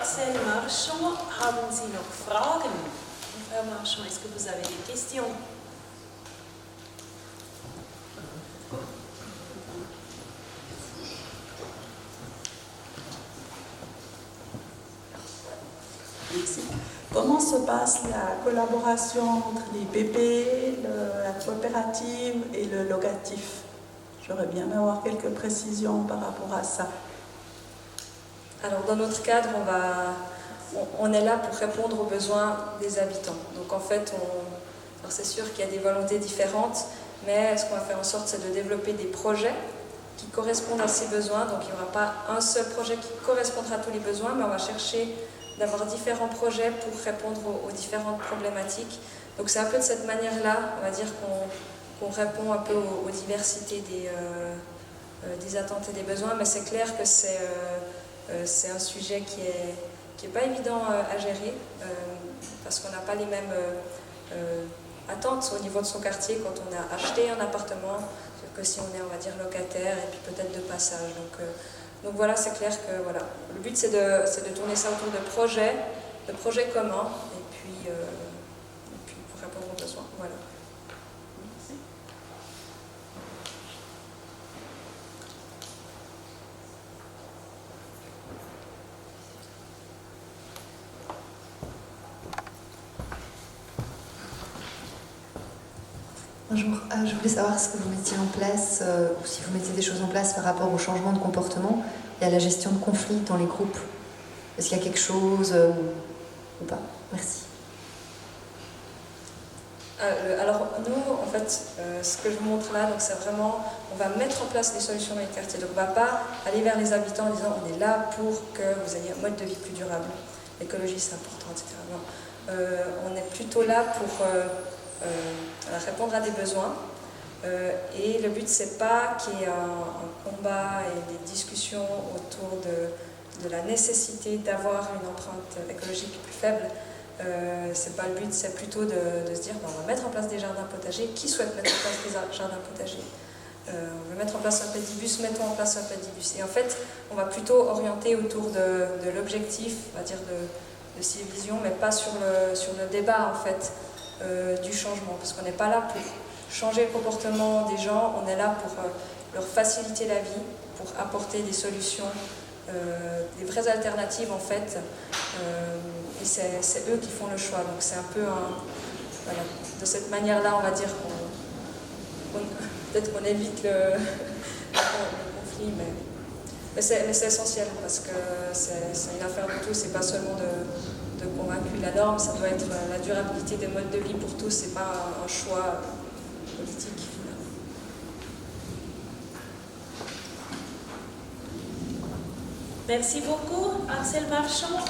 Axel Marchand, haben Sie noch Fragen? Frau Marchand, est-ce que vous avez des questions? Comment se passe la collaboration entre les bébés, la coopérative et le locatif? J'aurais bien avoir quelques précisions par rapport à ça. Alors dans notre cadre, on est là pour répondre aux besoins des habitants. Donc en fait, alors c'est sûr qu'il y a des volontés différentes, mais ce qu'on va faire en sorte, c'est de développer des projets qui correspondent à ces besoins. Donc il n'y aura pas un seul projet qui correspondra à tous les besoins, mais on va chercher d'avoir différents projets pour répondre aux différentes problématiques. Donc c'est un peu de cette manière-là, on va dire qu'on répond un peu aux diversités des attentes et des besoins, mais c'est clair que c'est un sujet qui est pas évident à gérer, parce qu'on n'a pas les mêmes attentes au niveau de son quartier quand on a acheté un appartement que si on est, on va dire, locataire et puis peut-être de passage. Donc voilà, c'est clair que voilà. Le but c'est de tourner ça autour de projets communs et puis pour répondre aux besoins. Voilà. Bonjour, je voulais savoir ce que vous mettiez en place, ou si vous mettiez des choses en place par rapport au changement de comportement et à la gestion de conflits dans les groupes. Est-ce qu'il y a quelque chose ou pas? Merci. Alors nous, en fait, ce que je vous montre là, c'est vraiment, on va mettre en place des solutions dans les quartiers. Donc on ne va pas aller vers les habitants en disant on est là pour que vous ayez un mode de vie plus durable, l'écologie c'est important, etc. Non. On est plutôt là pour répondre à des besoins. Et le but, c'est pas qu'il y ait un combat et des discussions autour de la nécessité d'avoir une empreinte écologique plus faible. C'est pas le but, c'est plutôt de se dire on va mettre en place des jardins potagers. Qui souhaite mettre en place des jardins potagers? On veut mettre en place un pédibus, mettons en place un pédibus. Et en fait, on va plutôt orienter autour de l'objectif, on va dire de Civivision, mais pas sur le débat en fait du changement, parce qu'on n'est pas là pour changer le comportement des gens, on est là pour leur faciliter la vie, pour apporter des solutions, des vraies alternatives en fait, et c'est eux qui font le choix. Donc c'est un peu voilà, de cette manière-là, on va dire peut-être qu'on évite le conflit, mais c'est essentiel parce que c'est une affaire de tous, c'est pas seulement de convaincre la norme, ça doit être la durabilité des modes de vie pour tous, c'est pas un choix politique finalement. Merci beaucoup, Axel Marchand.